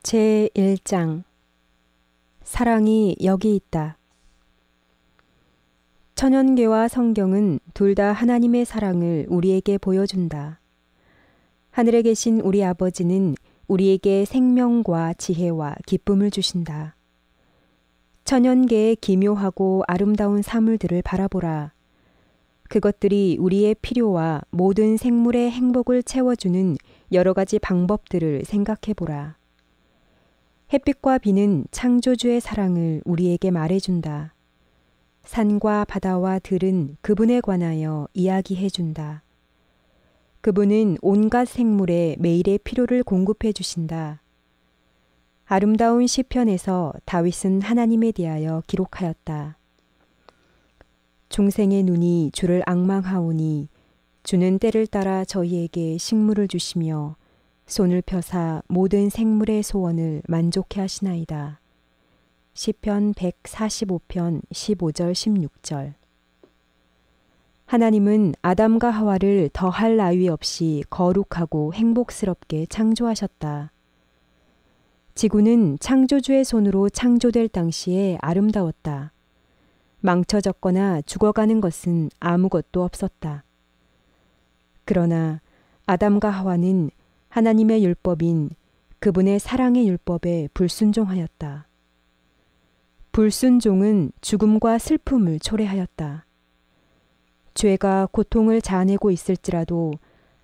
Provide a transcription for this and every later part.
제1장 사랑이 여기 있다. 천연계와 성경은 둘 다 하나님의 사랑을 우리에게 보여준다. 하늘에 계신 우리 아버지는 우리에게 생명과 지혜와 기쁨을 주신다. 천연계의 기묘하고 아름다운 사물들을 바라보라. 그것들이 우리의 필요와 모든 생물의 행복을 채워주는 여러 가지 방법들을 생각해보라. 햇빛과 비는 창조주의 사랑을 우리에게 말해준다. 산과 바다와 들은 그분에 관하여 이야기해준다. 그분은 온갖 생물에 매일의 필요를 공급해 주신다. 아름다운 시편에서 다윗은 하나님에 대하여 기록하였다. 중생의 눈이 주를 앙망하오니 주는 때를 따라 저희에게 식물을 주시며 손을 펴사 모든 생물의 소원을 만족해 하시나이다. 시편 145편 15절 16절. 하나님은 아담과 하와를 더할 나위 없이 거룩하고 행복스럽게 창조하셨다. 지구는 창조주의 손으로 창조될 당시에 아름다웠다. 망쳐졌거나 죽어가는 것은 아무것도 없었다. 그러나 아담과 하와는 하나님의 율법인 그분의 사랑의 율법에 불순종하였다. 불순종은 죽음과 슬픔을 초래하였다. 죄가 고통을 자아내고 있을지라도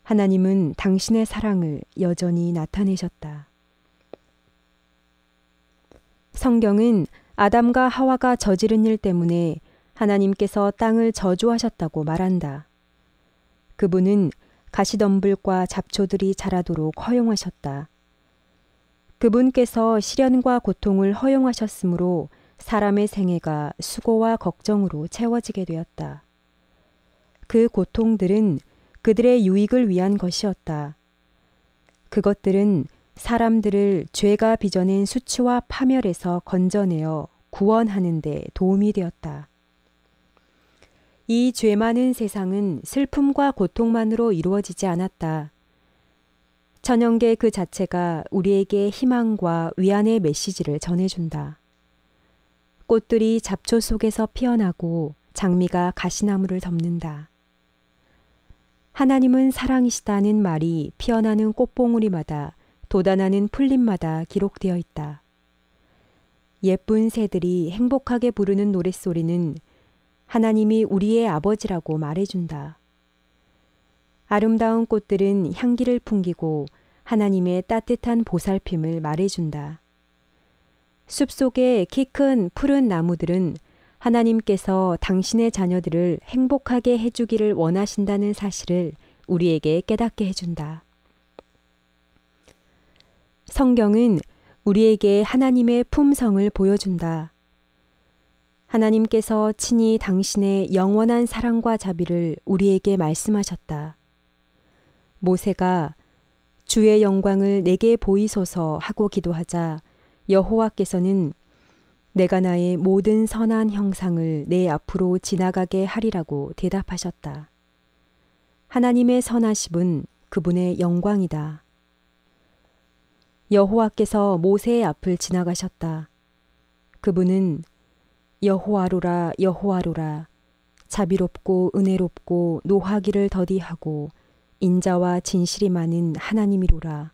하나님은 당신의 사랑을 여전히 나타내셨다. 성경은 아담과 하와가 저지른 일 때문에 하나님께서 땅을 저주하셨다고 말한다. 그분은 가시덤불과 잡초들이 자라도록 허용하셨다. 그분께서 시련과 고통을 허용하셨으므로 사람의 생애가 수고와 걱정으로 채워지게 되었다. 그 고통들은 그들의 유익을 위한 것이었다. 그것들은 사람들을 죄가 빚어낸 수치와 파멸에서 건져내어 구원하는 데 도움이 되었다. 이 죄 많은 세상은 슬픔과 고통만으로 이루어지지 않았다. 천연계 그 자체가 우리에게 희망과 위안의 메시지를 전해준다. 꽃들이 잡초 속에서 피어나고 장미가 가시나무를 덮는다. 하나님은 사랑이시다는 말이 피어나는 꽃봉우리마다 돋아나는 풀잎마다 기록되어 있다. 예쁜 새들이 행복하게 부르는 노랫소리는 하나님이 우리의 아버지라고 말해준다. 아름다운 꽃들은 향기를 풍기고 하나님의 따뜻한 보살핌을 말해준다. 숲속의 키 큰 푸른 나무들은 하나님께서 당신의 자녀들을 행복하게 해주기를 원하신다는 사실을 우리에게 깨닫게 해준다. 성경은 우리에게 하나님의 품성을 보여준다. 하나님께서 친히 당신의 영원한 사랑과 자비를 우리에게 말씀하셨다. 모세가 주의 영광을 내게 보이소서 하고 기도하자 여호와께서는 내가 나의 모든 선한 형상을 내 앞으로 지나가게 하리라고 대답하셨다. 하나님의 선하심은 그분의 영광이다. 여호와께서 모세의 앞을 지나가셨다. 그분은 여호와로라 여호와로라 자비롭고 은혜롭고 노하기를 더디하고 인자와 진실이 많은 하나님이로라.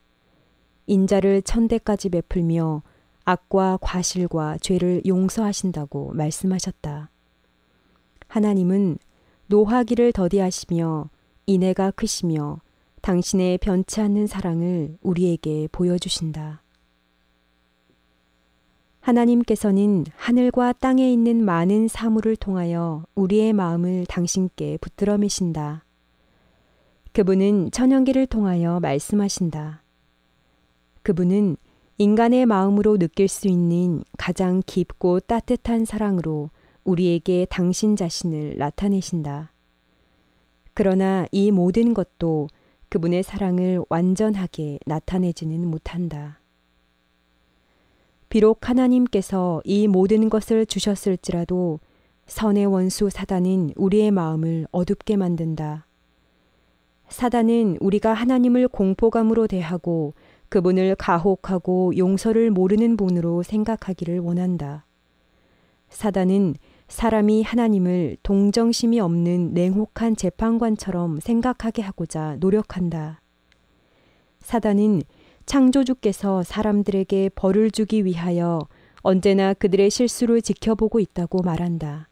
인자를 천대까지 베풀며 악과 과실과 죄를 용서하신다고 말씀하셨다. 하나님은 노하기를 더디하시며 인애가 크시며 당신의 변치 않는 사랑을 우리에게 보여주신다. 하나님께서는 하늘과 땅에 있는 많은 사물을 통하여 우리의 마음을 당신께 붙들어 매신다. 그분은 천연기를 통하여 말씀하신다. 그분은 인간의 마음으로 느낄 수 있는 가장 깊고 따뜻한 사랑으로 우리에게 당신 자신을 나타내신다. 그러나 이 모든 것도 그분의 사랑을 완전하게 나타내지는 못한다. 비록 하나님께서 이 모든 것을 주셨을지라도 선의 원수 사단은 우리의 마음을 어둡게 만든다. 사단은 우리가 하나님을 공포감으로 대하고 그분을 가혹하고 용서를 모르는 분으로 생각하기를 원한다. 사단은 사람이 하나님을 동정심이 없는 냉혹한 재판관처럼 생각하게 하고자 노력한다. 사단은 창조주께서 사람들에게 벌을 주기 위하여 언제나 그들의 실수를 지켜보고 있다고 말한다.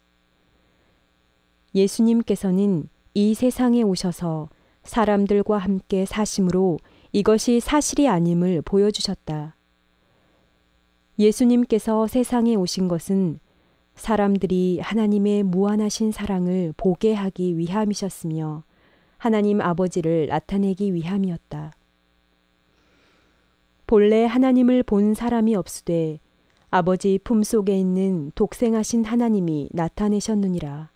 예수님께서는 이 세상에 오셔서 사람들과 함께 사심으로 이것이 사실이 아님을 보여주셨다. 예수님께서 세상에 오신 것은 사람들이 하나님의 무한하신 사랑을 보게 하기 위함이셨으며 하나님 아버지를 나타내기 위함이었다. 본래 하나님을 본 사람이 없으되 아버지 품속에 있는 독생하신 하나님이 나타내셨느니라.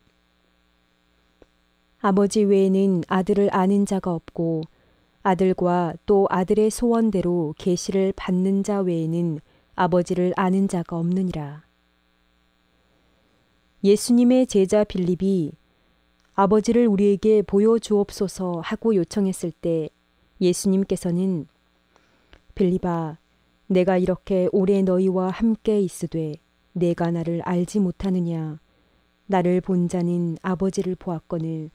아버지 외에는 아들을 아는 자가 없고 아들과 또 아들의 소원대로 계시를 받는 자 외에는 아버지를 아는 자가 없느니라. 예수님의 제자 빌립이 아버지를 우리에게 보여주옵소서 하고 요청했을 때 예수님께서는 빌립아, 내가 이렇게 오래 너희와 함께 있으되 내가 나를 알지 못하느냐? 나를 본 자는 아버지를 보았거늘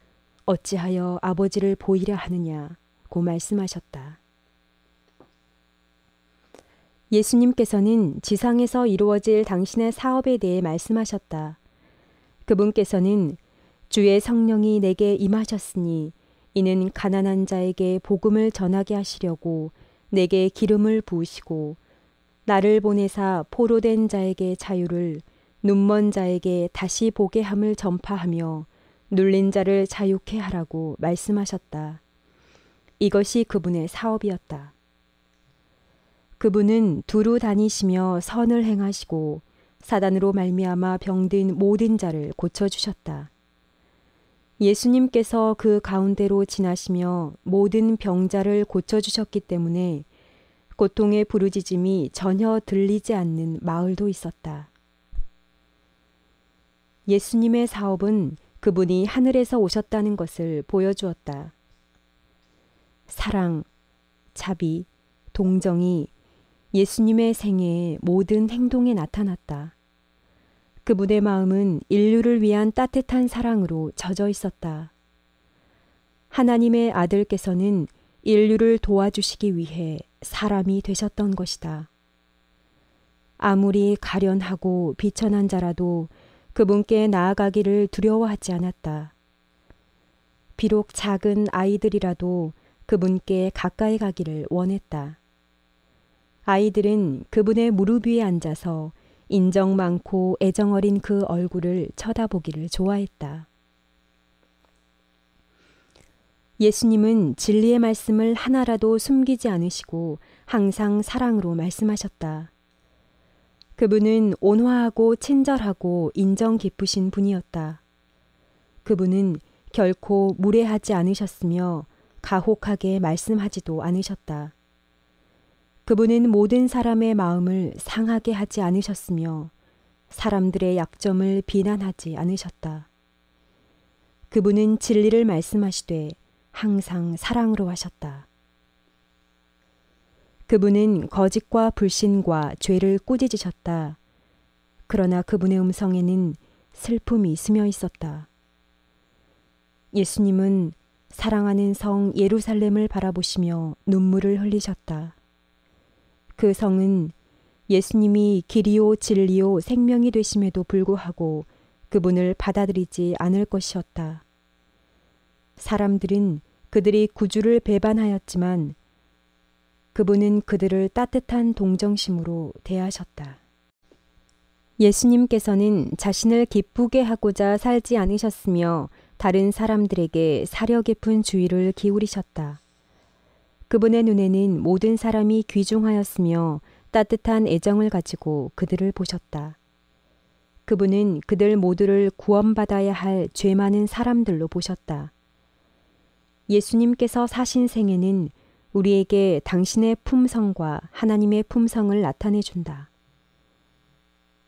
어찌하여 아버지를 보이려 하느냐고 말씀하셨다. 예수님께서는 지상에서 이루어질 당신의 사업에 대해 말씀하셨다. 그분께서는 주의 성령이 내게 임하셨으니 이는 가난한 자에게 복음을 전하게 하시려고 내게 기름을 부으시고 나를 보내사 포로된 자에게 자유를 눈먼 자에게 다시 보게 함을 전파하며 눌린 자를 자유케 하라고 말씀하셨다. 이것이 그분의 사업이었다. 그분은 두루 다니시며 선을 행하시고 사단으로 말미암아 병든 모든 자를 고쳐주셨다. 예수님께서 그 가운데로 지나시며 모든 병자를 고쳐주셨기 때문에 고통의 부르짖음이 전혀 들리지 않는 마을도 있었다. 예수님의 사업은 그분이 하늘에서 오셨다는 것을 보여주었다. 사랑, 자비, 동정이 예수님의 생애의 모든 행동에 나타났다. 그분의 마음은 인류를 위한 따뜻한 사랑으로 젖어 있었다. 하나님의 아들께서는 인류를 도와주시기 위해 사람이 되셨던 것이다. 아무리 가련하고 비천한 자라도 그분께 나아가기를 두려워하지 않았다. 비록 작은 아이들이라도 그분께 가까이 가기를 원했다. 아이들은 그분의 무릎 위에 앉아서 인정 많고 애정 어린 그 얼굴을 쳐다보기를 좋아했다. 예수님은 진리의 말씀을 하나라도 숨기지 않으시고 항상 사랑으로 말씀하셨다. 그분은 온화하고 친절하고 인정 깊으신 분이었다. 그분은 결코 무례하지 않으셨으며 가혹하게 말씀하지도 않으셨다. 그분은 모든 사람의 마음을 상하게 하지 않으셨으며 사람들의 약점을 비난하지 않으셨다. 그분은 진리를 말씀하시되 항상 사랑으로 하셨다. 그분은 거짓과 불신과 죄를 꾸짖으셨다. 그러나 그분의 음성에는 슬픔이 스며 있었다. 예수님은 사랑하는 성 예루살렘을 바라보시며 눈물을 흘리셨다. 그 성은 예수님이 길이요 진리요 생명이 되심에도 불구하고 그분을 받아들이지 않을 것이었다. 사람들은 그들이 구주를 배반하였지만 그분은 그들을 따뜻한 동정심으로 대하셨다. 예수님께서는 자신을 기쁘게 하고자 살지 않으셨으며 다른 사람들에게 사려 깊은 주의를 기울이셨다. 그분의 눈에는 모든 사람이 귀중하였으며 따뜻한 애정을 가지고 그들을 보셨다. 그분은 그들 모두를 구원받아야 할 죄 많은 사람들로 보셨다. 예수님께서 사신 생애는 우리에게 당신의 품성과 하나님의 품성을 나타내 준다.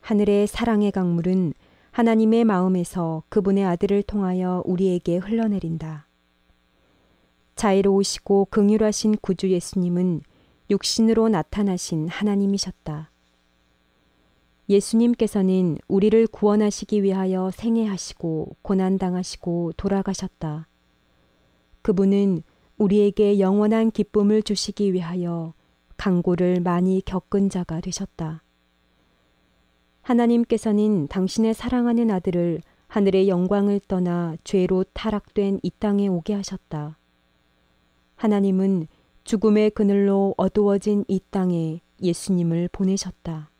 하늘의 사랑의 강물은 하나님의 마음에서 그분의 아들을 통하여 우리에게 흘러내린다. 자애로우시고 긍휼하신 구주 예수님은 육신으로 나타나신 하나님이셨다. 예수님께서는 우리를 구원하시기 위하여 생애하시고 고난당하시고 돌아가셨다. 그분은 우리에게 영원한 기쁨을 주시기 위하여 강고를 많이 겪은 자가 되셨다. 하나님께서는 당신의 사랑하는 아들을 하늘의 영광을 떠나 죄로 타락된 이 땅에 오게 하셨다. 하나님은 죽음의 그늘로 어두워진 이 땅에 예수님을 보내셨다.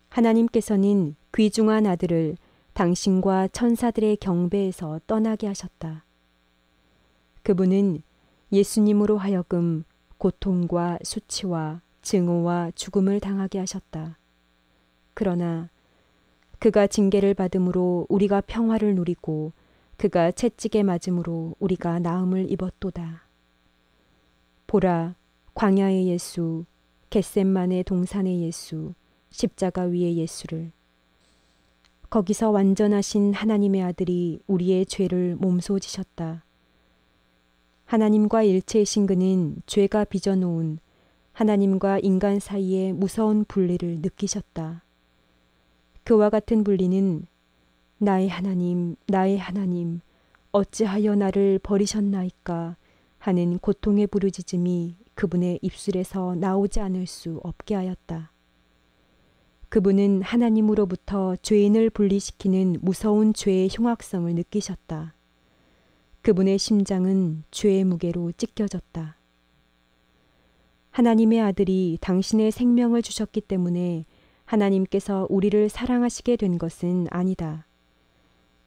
하나님께서는 귀중한 아들을 당신과 천사들의 경배에서 떠나게 하셨다. 그분은 예수님으로 하여금 고통과 수치와 증오와 죽음을 당하게 하셨다. 그러나 그가 징계를 받음으로 우리가 평화를 누리고 그가 채찍에 맞음으로 우리가 나음을 입었도다. 보라, 광야의 예수, 겟셋만의 동산의 예수, 십자가 위의 예수를. 거기서 완전하신 하나님의 아들이 우리의 죄를 몸소 지셨다. 하나님과 일체이신 그는 죄가 빚어놓은 하나님과 인간 사이의 무서운 분리를 느끼셨다. 그와 같은 분리는 나의 하나님, 나의 하나님, 어찌하여 나를 버리셨나이까 하는 고통의 부르짖음이 그분의 입술에서 나오지 않을 수 없게 하였다. 그분은 하나님으로부터 죄인을 분리시키는 무서운 죄의 흉악성을 느끼셨다. 그분의 심장은 죄의 무게로 찢겨졌다. 하나님의 아들이 당신의 생명을 주셨기 때문에 하나님께서 우리를 사랑하시게 된 것은 아니다.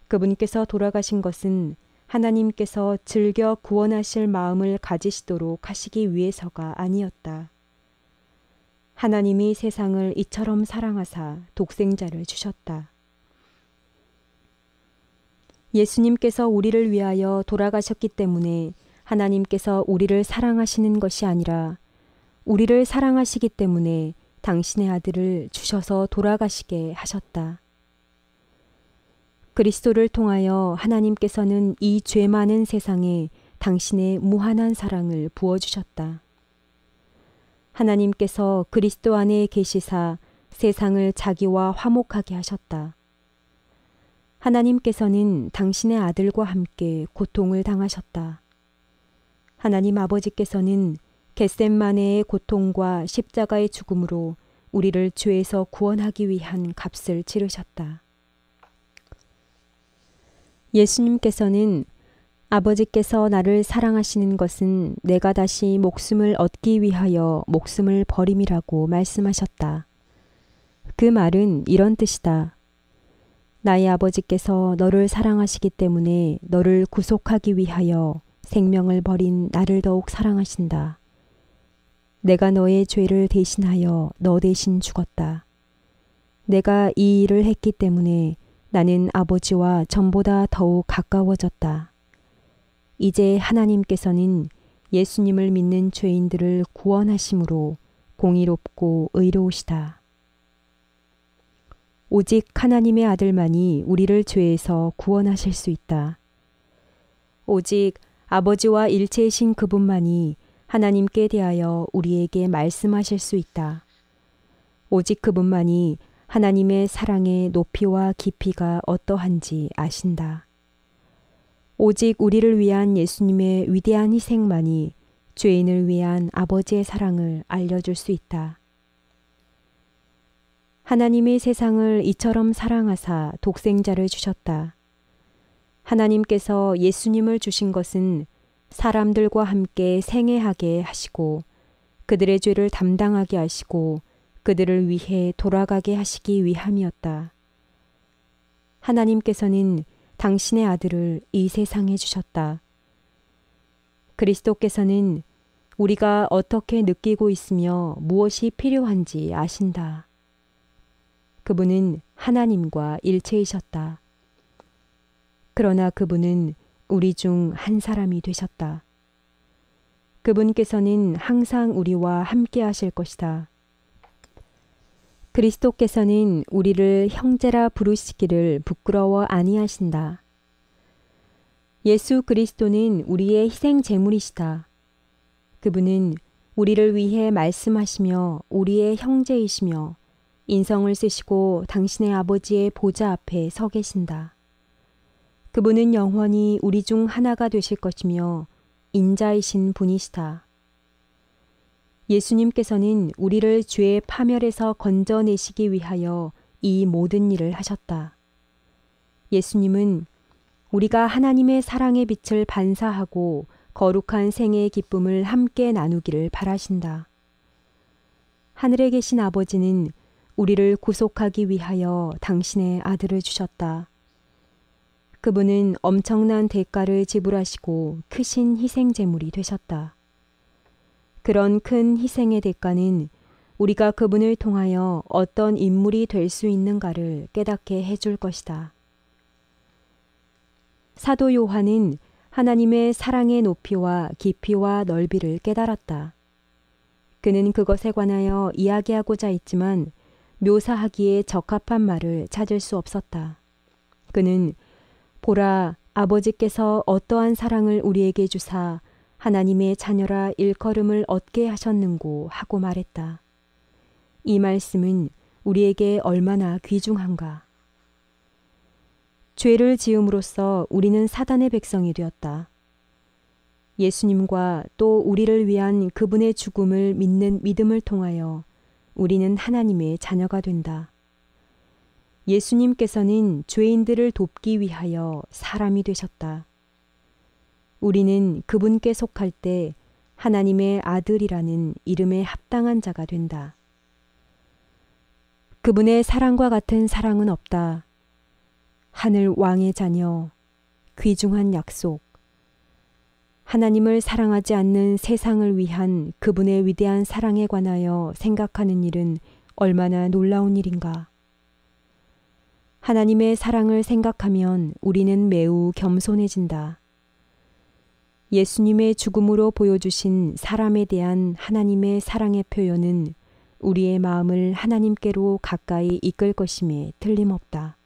그분께서 돌아가신 것은 하나님께서 즐겨 구원하실 마음을 가지시도록 하시기 위해서가 아니었다. 하나님이 세상을 이처럼 사랑하사 독생자를 주셨다. 예수님께서 우리를 위하여 돌아가셨기 때문에 하나님께서 우리를 사랑하시는 것이 아니라 우리를 사랑하시기 때문에 당신의 아들을 주셔서 돌아가시게 하셨다. 그리스도를 통하여 하나님께서는 이 죄 많은 세상에 당신의 무한한 사랑을 부어주셨다. 하나님께서 그리스도 안에 계시사 세상을 자기와 화목하게 하셨다. 하나님께서는 당신의 아들과 함께 고통을 당하셨다. 하나님 아버지께서는 겟셋마네의 고통과 십자가의 죽음으로 우리를 죄에서 구원하기 위한 값을 치르셨다. 예수님께서는 아버지께서 나를 사랑하시는 것은 내가 다시 목숨을 얻기 위하여 목숨을 버림이라고 말씀하셨다. 그 말은 이런 뜻이다. 나의 아버지께서 너를 사랑하시기 때문에 너를 구속하기 위하여 생명을 버린 나를 더욱 사랑하신다. 내가 너의 죄를 대신하여 너 대신 죽었다. 내가 이 일을 했기 때문에 나는 아버지와 전보다 더욱 가까워졌다. 이제 하나님께서는 예수님을 믿는 죄인들을 구원하심으로 공의롭고 의로우시다. 오직 하나님의 아들만이 우리를 죄에서 구원하실 수 있다. 오직 아버지와 일체이신 그분만이 하나님께 대하여 우리에게 말씀하실 수 있다. 오직 그분만이 하나님의 사랑의 높이와 깊이가 어떠한지 아신다. 오직 우리를 위한 예수님의 위대한 희생만이 죄인을 위한 아버지의 사랑을 알려줄 수 있다. 하나님이 세상을 이처럼 사랑하사 독생자를 주셨다. 하나님께서 예수님을 주신 것은 사람들과 함께 생애하게 하시고 그들의 죄를 담당하게 하시고 그들을 위해 돌아가게 하시기 위함이었다. 하나님께서는 당신의 아들을 이 세상에 주셨다. 그리스도께서는 우리가 어떻게 느끼고 있으며 무엇이 필요한지 아신다. 그분은 하나님과 일체이셨다. 그러나 그분은 우리 중 한 사람이 되셨다. 그분께서는 항상 우리와 함께 하실 것이다. 그리스도께서는 우리를 형제라 부르시기를 부끄러워 아니하신다. 예수 그리스도는 우리의 희생 제물이시다. 그분은 우리를 위해 말씀하시며 우리의 형제이시며 인성을 쓰시고 당신의 아버지의 보좌 앞에 서 계신다. 그분은 영원히 우리 중 하나가 되실 것이며 인자이신 분이시다. 예수님께서는 우리를 죄의 파멸에서 건져내시기 위하여 이 모든 일을 하셨다. 예수님은 우리가 하나님의 사랑의 빛을 반사하고 거룩한 생애의 기쁨을 함께 나누기를 바라신다. 하늘에 계신 아버지는 우리를 구속하기 위하여 당신의 아들을 주셨다. 그분은 엄청난 대가를 지불하시고 크신 희생제물이 되셨다. 그런 큰 희생의 대가는 우리가 그분을 통하여 어떤 인물이 될 수 있는가를 깨닫게 해줄 것이다. 사도 요한은 하나님의 사랑의 높이와 깊이와 넓이를 깨달았다. 그는 그것에 관하여 이야기하고자 했지만 묘사하기에 적합한 말을 찾을 수 없었다. 그는 보라, 아버지께서 어떠한 사랑을 우리에게 주사 하나님의 자녀라 일컬음을 얻게 하셨는고 하고 말했다. 이 말씀은 우리에게 얼마나 귀중한가. 죄를 지음으로써 우리는 사단의 백성이 되었다. 예수님과 또 우리를 위한 그분의 죽음을 믿는 믿음을 통하여 우리는 하나님의 자녀가 된다. 예수님께서는 죄인들을 돕기 위하여 사람이 되셨다. 우리는 그분께 속할 때 하나님의 아들이라는 이름에 합당한 자가 된다. 그분의 사랑과 같은 사랑은 없다. 하늘 왕의 자녀, 귀중한 약속, 하나님을 사랑하지 않는 세상을 위한 그분의 위대한 사랑에 관하여 생각하는 일은 얼마나 놀라운 일인가. 하나님의 사랑을 생각하면 우리는 매우 겸손해진다. 예수님의 죽음으로 보여주신 사람에 대한 하나님의 사랑의 표현은 우리의 마음을 하나님께로 가까이 이끌 것임에 틀림없다.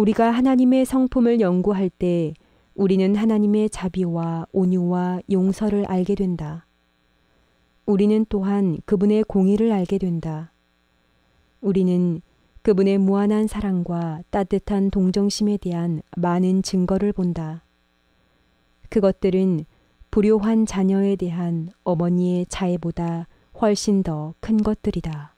우리가 하나님의 성품을 연구할 때 우리는 하나님의 자비와 온유와 용서를 알게 된다. 우리는 또한 그분의 공의를 알게 된다. 우리는 그분의 무한한 사랑과 따뜻한 동정심에 대한 많은 증거를 본다. 그것들은 불효한 자녀에 대한 어머니의 자애보다 훨씬 더 큰 것들이다.